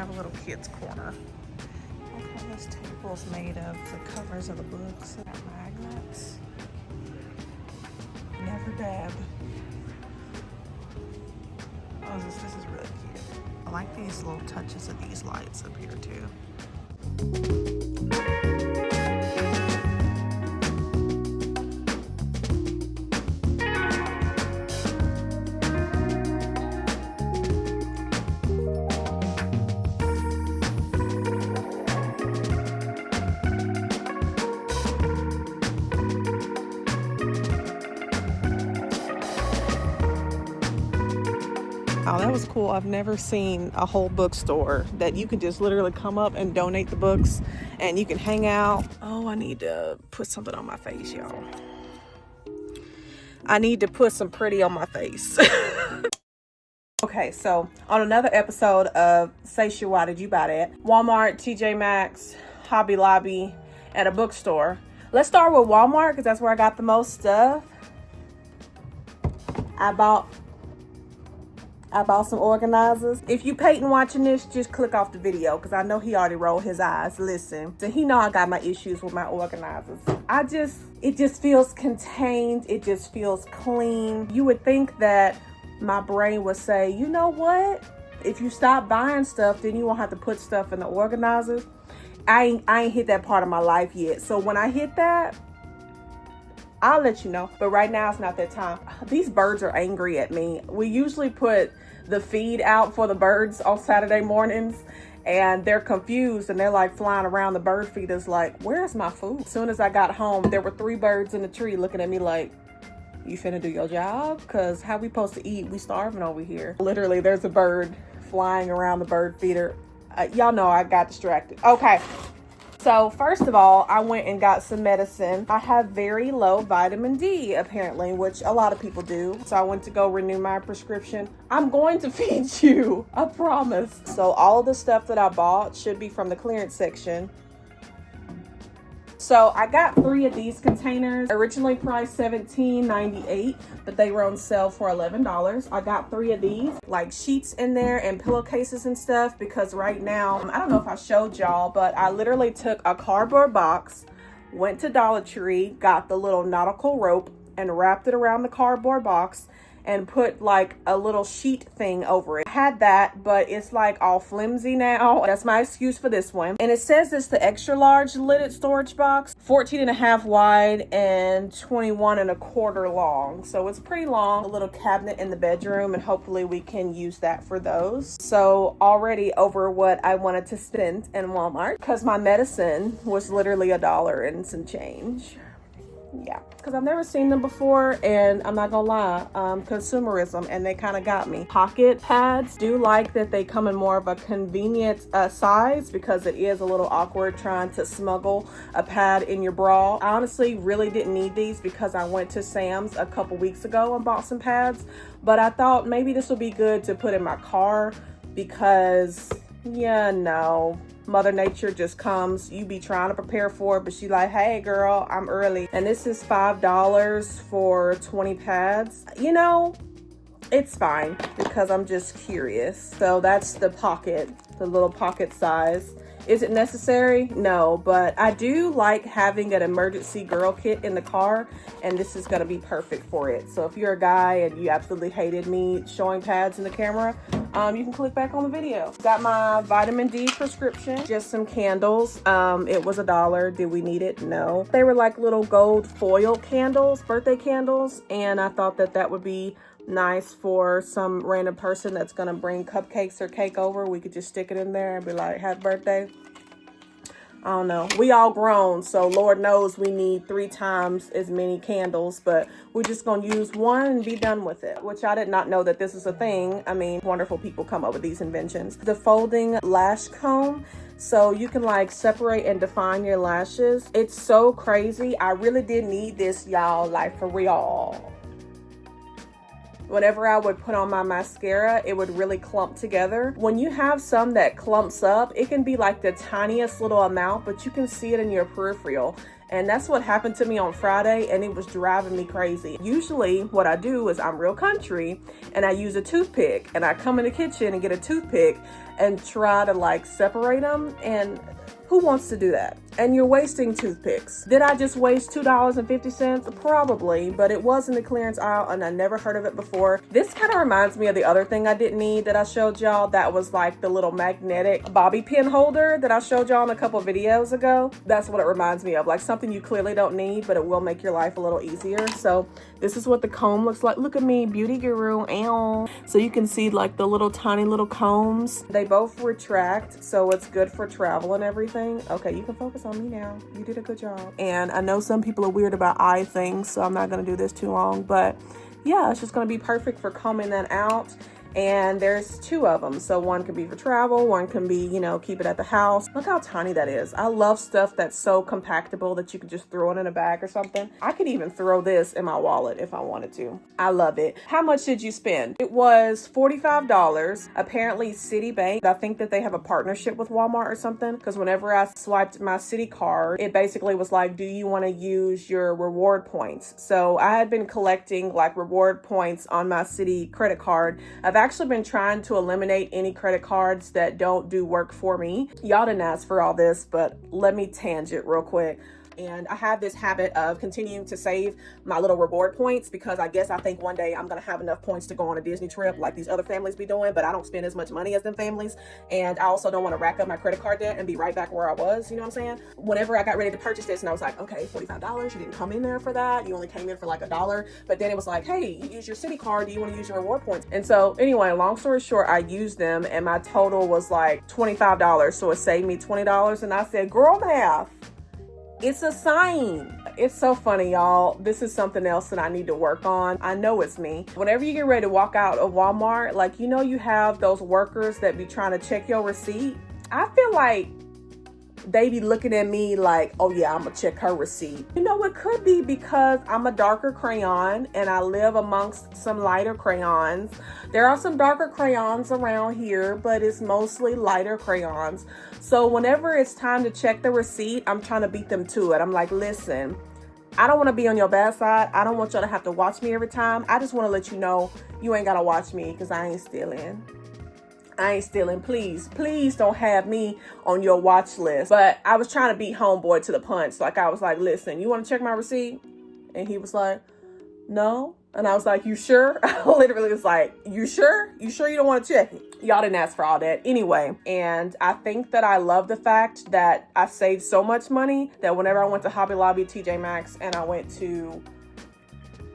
have a little kids corner. Okay, this table's made of the covers of the books. Got magnets. Never dab. Oh, this is really cute. I like these little touches of these lights up here too. Oh, that was cool. I've never seen a whole bookstore that you can just literally come up and donate the books and you can hang out. Oh, I need to put something on my face, y'all. I need to put some pretty on my face. Okay, so on another episode of Say Sure, Why Did You Buy That? Walmart, TJ Maxx, Hobby Lobby, and a bookstore. Let's start with Walmart because that's where I got the most stuff. I bought some organizers. If you Peyton watching this, just click off the video because I know he already rolled his eyes. Listen, so he know I got my issues with my organizers. It just feels contained. It just feels clean. You would think that my brain would say, you know what? If you stop buying stuff, then you won't have to put stuff in the organizers. I ain't hit that part of my life yet. So when I hit that, I'll let you know. But right now, it's not that time. These birds are angry at me. We usually put the feed out for the birds on Saturday mornings, and they're confused and they're like flying around. The bird feeders like, where's my food? As soon as I got home, there were 3 birds in the tree looking at me like, you finna do your job? Cause how we supposed to eat? We starving over here. Literally, there's a bird flying around the bird feeder. Y'all know I got distracted. Okay. So first of all, I went and got some medicine. I have very low vitamin D, apparently, which a lot of people do. So I went to go renew my prescription. I'm going to feed you, I promise. So all of the stuff that I bought should be from the clearance section. So I got 3 of these containers, originally priced $17.98, but they were on sale for $11. I got 3 of these, like sheets in there and pillowcases and stuff, because right now, I don't know if I showed y'all, but I literally took a cardboard box, went to Dollar Tree, got the little nautical rope and wrapped it around the cardboard box and put like a little sheet thing over it. I had that, but it's like all flimsy now. That's my excuse for this one. And it says it's the extra large lidded storage box, 14.5 wide and 21.25 long. So it's pretty long. A little cabinet in the bedroom, and hopefully we can use that for those. So already over what I wanted to spend in Walmart, because my medicine was literally $1 and some change. Yeah, because I've never seen them before, and I'm not gonna lie, consumerism, and they kind of got me. Pocket pads, do like that they come in more of a convenient size, because it is a little awkward trying to smuggle a pad in your bra. I honestly really didn't need these because I went to Sam's a couple weeks ago and bought some pads, but I thought maybe this would be good to put in my car because, yeah, no. Mother Nature just comes, you be trying to prepare for it, but she like, hey girl, I'm early. And this is $5 for 20 pads. You know, it's fine because I'm just curious. So that's the pocket, the little pocket size. Is it necessary? No, but I do like having an emergency girl kit in the car, and this is gonna be perfect for it. So if you're a guy and you absolutely hated me showing pads in the camera, you can click back on the video. Got my vitamin D prescription, just some candles. It was $1. Did we need it? No. They were like little gold foil candles, birthday candles, and I thought that that would be nice for some random person that's gonna bring cupcakes or cake over. We could just stick it in there and be like, happy birthday. I don't know. We all grown, so Lord knows we need 3 times as many candles, but we're just gonna use one and be done with it, which I did not know that this is a thing. I mean, wonderful people come up with these inventions. The folding lash comb, so you can like separate and define your lashes. It's so crazy. I really did need this, y'all, like for real. Whenever I would put on my mascara, it would really clump together. When you have some that clumps up, it can be like the tiniest little amount, but you can see it in your peripheral. And that's what happened to me on Friday, and it was driving me crazy. Usually what I do is I'm real country and I use a toothpick, and I come in the kitchen and get a toothpick and try to like separate them, and who wants to do that? And you're wasting toothpicks. Did I just waste $2.50? Probably, but it was in the clearance aisle and I never heard of it before. This kind of reminds me of the other thing I didn't need that I showed y'all. That was like the little magnetic bobby pin holder that I showed y'all in a couple videos ago. That's what it reminds me of, like something you clearly don't need, but it will make your life a little easier. So this is what the comb looks like. Look at me, beauty guru. Ow. So you can see like the little tiny little combs. They both retract, so it's good for travel and everything. Okay, you can focus on me now. You did a good job. And I know some people are weird about eye things, so I'm not going to do this too long, but yeah, it's just going to be perfect for combing that out. And there's two of them. So one can be for travel, one can be, you know, keep it at the house. Look how tiny that is. I love stuff that's so compactable that you can just throw it in a bag or something. I could even throw this in my wallet if I wanted to. I love it. How much did you spend? It was $45. Apparently Citibank, I think that they have a partnership with Walmart or something, because whenever I swiped my Citi card, it basically was like, do you want to use your reward points? So I had been collecting like reward points on my Citi credit card. I've actually been trying to eliminate any credit cards that don't do work for me. Y'all didn't ask for all this, but let me tangent real quick. And I have this habit of continuing to save my little reward points, because I think one day I'm going to have enough points to go on a Disney trip like these other families be doing, but I don't spend as much money as them families. And I also don't want to rack up my credit card debt and be right back where I was, you know what I'm saying? Whenever I got ready to purchase this and I was like, okay, $45, you didn't come in there for that. You only came in for like $1. But then it was like, hey, you use your Citi card. Do you want to use your reward points? And so anyway, long story short, I used them and my total was like $25. So it saved me $20. And I said, girl math. It's a sign. It's so funny, y'all. This is something else that I need to work on. I know it's me. Whenever you get ready to walk out of Walmart, like, you know, you have those workers that be trying to check your receipt. I feel like they be looking at me like, oh yeah, I'm gonna check her receipt. You know, it could be because I'm a darker crayon and I live amongst some lighter crayons. There are some darker crayons around here, but it's mostly lighter crayons. So whenever it's time to check the receipt, I'm trying to beat them to it. I'm like, listen, I don't want to be on your bad side. I don't want y'all to have to watch me every time. I just want to let you know you ain't gotta watch me, because I ain't stealing. Please don't have me on your watch list. But I was trying to beat homeboy to the punch. Like, I was like, listen, you want to check my receipt? And he was like, no. And I was like, you sure? I literally was like, you sure? You sure you don't want to check it? Y'all didn't ask for all that anyway. And I think that I love the fact that I saved so much money that whenever I went to Hobby Lobby, TJ Maxx, and I went to,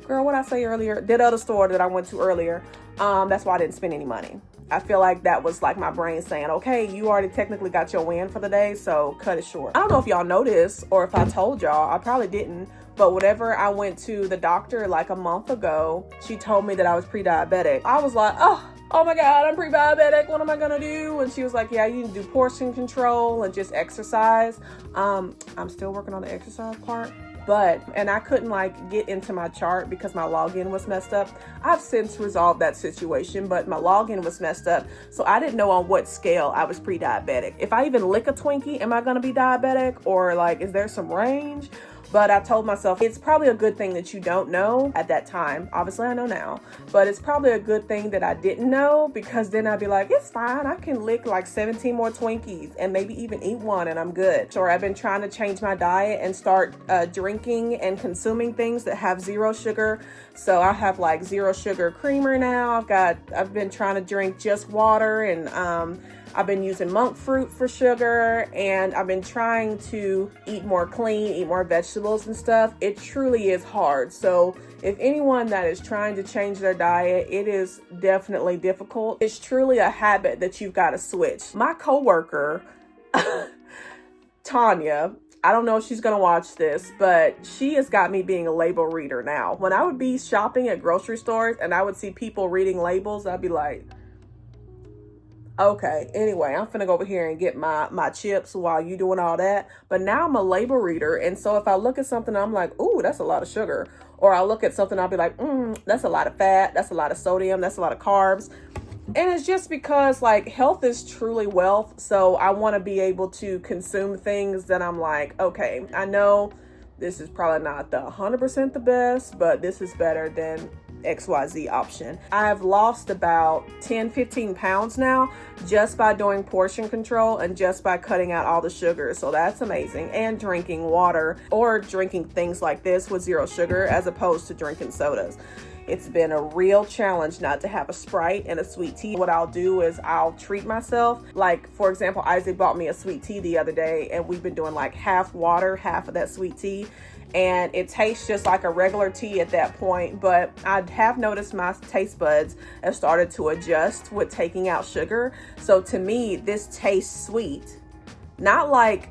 girl, what I say earlier? That other store that I went to earlier. That's why I didn't spend any money. I feel like that was like my brain saying, okay, you already technically got your win for the day, so cut it short. I don't know if y'all know this or if I told y'all. I probably didn't. But whenever I went to the doctor like a month ago, she told me that I was pre-diabetic. I was like, oh my God, I'm pre-diabetic. What am I gonna do? And she was like, yeah, you need to do portion control and just exercise. I'm still working on the exercise part. And I couldn't like get into my chart because my login was messed up. I've since resolved that situation, but my login was messed up. So I didn't know on what scale I was pre-diabetic. If I even lick a Twinkie, am I gonna be diabetic? Or like, is there some range? But I told myself it's probably a good thing that you don't know at that time. Obviously I know now, but it's probably a good thing that I didn't know, because then I'd be like, it's fine. I can lick like 17 more Twinkies and maybe even eat one and I'm good. Sure, I've been trying to change my diet and start drinking and consuming things that have zero sugar. So I have like zero sugar creamer now. I've been trying to drink just water, and I've been using monk fruit for sugar, and I've been trying to eat more clean, eat more vegetables and stuff. It truly is hard. So if anyone that is trying to change their diet, it is definitely difficult. It's truly a habit that you've got to switch. My coworker, Tanya, I don't know if she's going to watch this, but she has got me being a label reader now. When I would be shopping at grocery stores and I would see people reading labels, I'd be like, okay, anyway, I'm finna go over here and get my chips while you doing all that. But now I'm a label reader. And so if I look at something, I'm like, ooh, that's a lot of sugar. Or I'll look at something, I'll be like, that's a lot of fat. That's a lot of sodium. That's a lot of carbs. And it's just because like health is truly wealth. So I want to be able to consume things that I'm like, okay, I know This is probably not the 100% the best, but this is better than XYZ option. I've lost about 10-15 pounds now just by doing portion control and just by cutting out all the sugar. So that's amazing. And drinking water or drinking things like this with zero sugar as opposed to drinking sodas. It's been a real challenge not to have a Sprite and a sweet tea. What I'll do is I'll treat myself. Like, for example, Isaac bought me a sweet tea the other day, and we've been doing like half water, half of that sweet tea. And it tastes just like a regular tea at that point. But I have noticed my taste buds have started to adjust with taking out sugar. So to me, this tastes sweet. Not like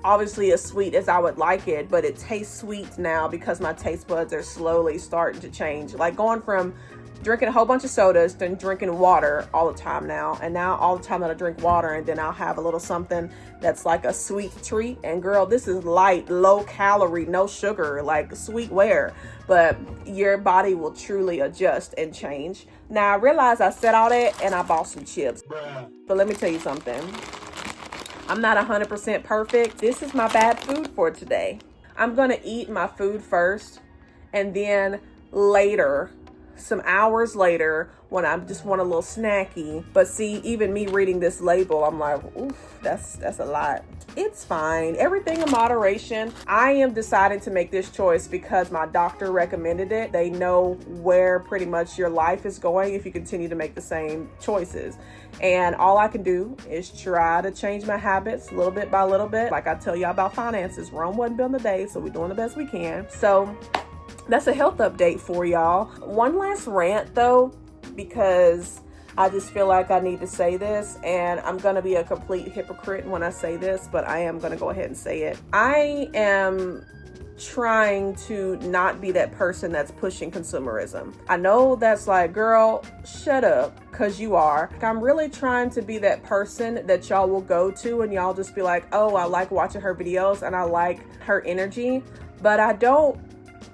obviously as sweet as I would like it, but it tastes sweet now because my taste buds are slowly starting to change. Like going from drinking a whole bunch of sodas to drinking water all the time now. And now all the time that I drink water, and then I'll have a little something that's like a sweet treat. And girl, this is light, low calorie, no sugar, like sweetware. But your body will truly adjust and change. Now I realize I said all that and I bought some chips. But let me tell you something. I'm not 100% perfect. This is my bad food for today. I'm gonna eat my food first, and then later, some hours later, when I just want a little snacky. But see, even me reading this label, I'm like, oof, that's a lot. It's fine. Everything in moderation. I am deciding to make this choice because my doctor recommended it. They know where pretty much your life is going if you continue to make the same choices. And all I can do is try to change my habits little bit by little bit. Like I tell y'all about finances, Rome wasn't built in a day, so we're doing the best we can. So that's a health update for y'all. One last rant though, because I just feel like I need to say this, and I'm gonna be a complete hypocrite when I say this, but I am gonna go ahead and say it. I am trying to not be that person that's pushing consumerism. I know that's like, girl, shut up, because you are. I'm really trying to be that person that y'all will go to and y'all just be like, oh, I like watching her videos and I like her energy, but I don't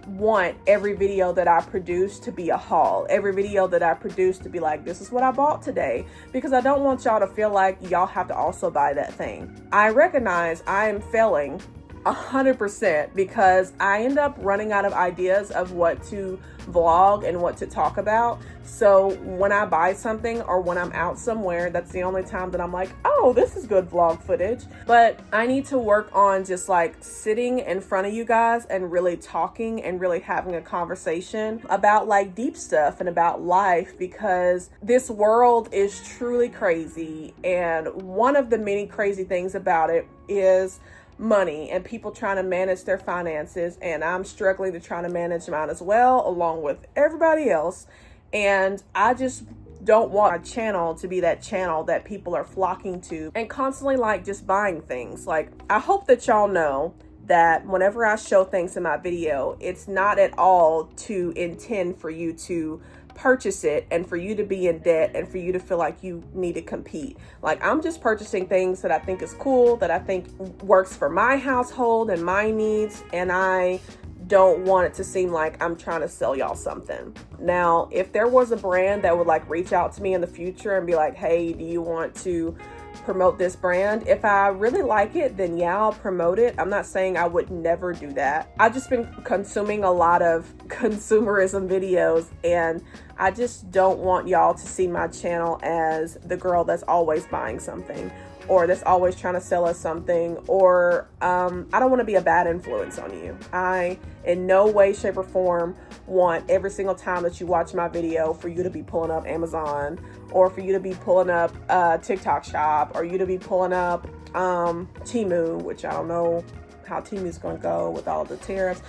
want every video that I produce to be a haul. Every video that I produce to be like, this is what I bought today, because I don't want y'all to feel like y'all have to also buy that thing. I recognize I am failing 100% because I end up running out of ideas of what to vlog and what to talk about. So when I buy something or when I'm out somewhere, that's the only time that I'm like, oh, this is good vlog footage. But I need to work on just like sitting in front of you guys and really talking and really having a conversation about like deep stuff and about life, because this world is truly crazy. And one of the many crazy things about it is money and people trying to manage their finances, and I'm struggling to try to manage mine as well, along with everybody else. And I just don't want my channel to be that channel that people are flocking to and constantly like just buying things. Like, I hope that y'all know that whenever I show things in my video, it's not at all to intend for you to purchase it and for you to be in debt and for you to feel like you need to compete. Like, I'm just purchasing things that I think is cool, that I think works for my household and my needs, and I don't want it to seem like I'm trying to sell y'all something. Now, if there was a brand that would like reach out to me in the future and be like, hey, do you want to promote this brand? If I really like it, then yeah, I'll promote it. I'm not saying I would never do that. I've just been consuming a lot of consumerism videos, and I just don't want y'all to see my channel as the girl that's always buying something, or that's always trying to sell us something, or I don't want to be a bad influence on you. I, in no way, shape, or form want every single time that you watch my video for you to be pulling up Amazon, or for you to be pulling up TikTok Shop, or you to be pulling up Temu, which I don't know how Temu's going to go with all the tariffs.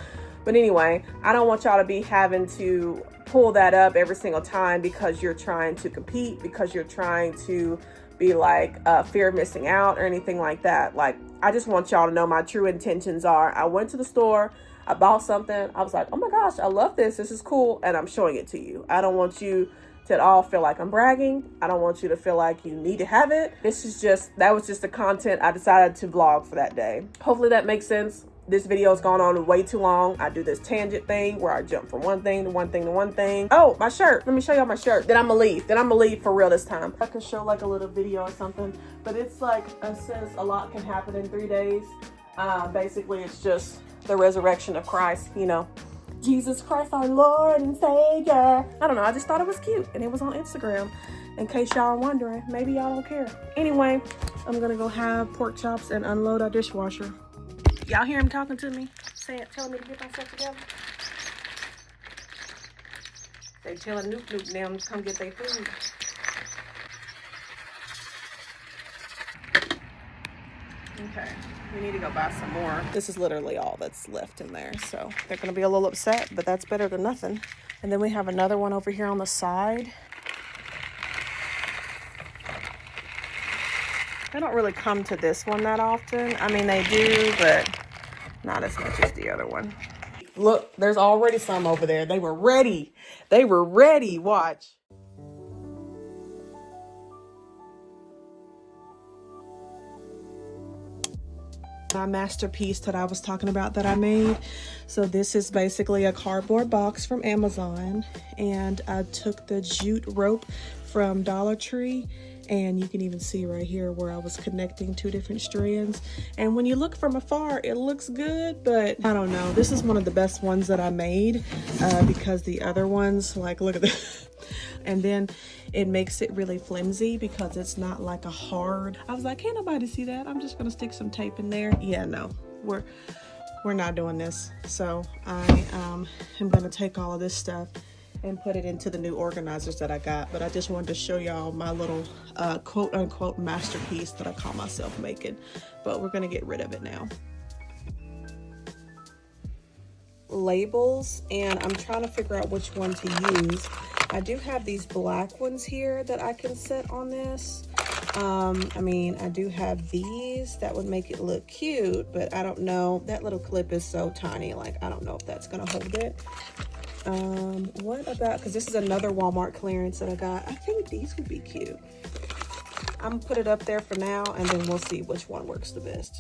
But anyway, I don't want y'all to be having to pull that up every single time because you're trying to compete, because you're trying to be like fear of missing out or anything like that. Like, I just want y'all to know my true intentions are, I went to the store, I bought something, I was like, oh my gosh, I love this is cool, and I'm showing it to you. I don't want you to at all feel like I'm bragging. I don't want you to feel like you need to have it. That was just the content I decided to vlog for that day. Hopefully that makes sense. This video has gone on way too long. I do this tangent thing where I jump from one thing to one thing to one thing. Oh, my shirt. Let me show y'all my shirt. Then I'm gonna leave for real this time. I could show like a little video or something, but it's like, it says a lot can happen in 3 days. Basically, it's just the resurrection of Christ, you know. Jesus Christ, our Lord and Savior. I don't know, I just thought it was cute, and it was on Instagram. In case y'all are wondering, maybe y'all don't care. Anyway, I'm gonna go have pork chops and unload our dishwasher. Y'all hear him talking to me? Telling me to get myself together? They telling Noop them to come get their food. Okay, we need to go buy some more. This is literally all that's left in there, so they're gonna be a little upset, but that's better than nothing. And then we have another one over here on the side. They don't really come to this one that often. I mean, they do, but not as much as the other one. Look, there's already some over there. They were ready. They were ready. Watch. My masterpiece that I was talking about that I made. So this is basically a cardboard box from Amazon, and I took the jute rope from Dollar Tree, and you can even see right here where I was connecting two different strands. And when you look from afar, it looks good, but I don't know. This is one of the best ones that I made because the other ones, like, look at this. And then it makes it really flimsy because it's not like a hard. I was like, can't nobody see that? I'm just gonna stick some tape in there. Yeah, no, we're not doing this. So I am gonna take all of this stuff and put it into the new organizers that I got. But I just wanted to show y'all my little quote unquote masterpiece that I call myself making. But we're gonna get rid of it now. Labels, and I'm trying to figure out which one to use. I do have these black ones here that I can set on this. I mean, I do have these that would make it look cute, but I don't know. That little clip is so tiny, like I don't know if that's gonna hold it. What about, because this is another Walmart clearance that I got. I think these would be cute. I'm gonna put it up there for now, and then we'll see which one works the best.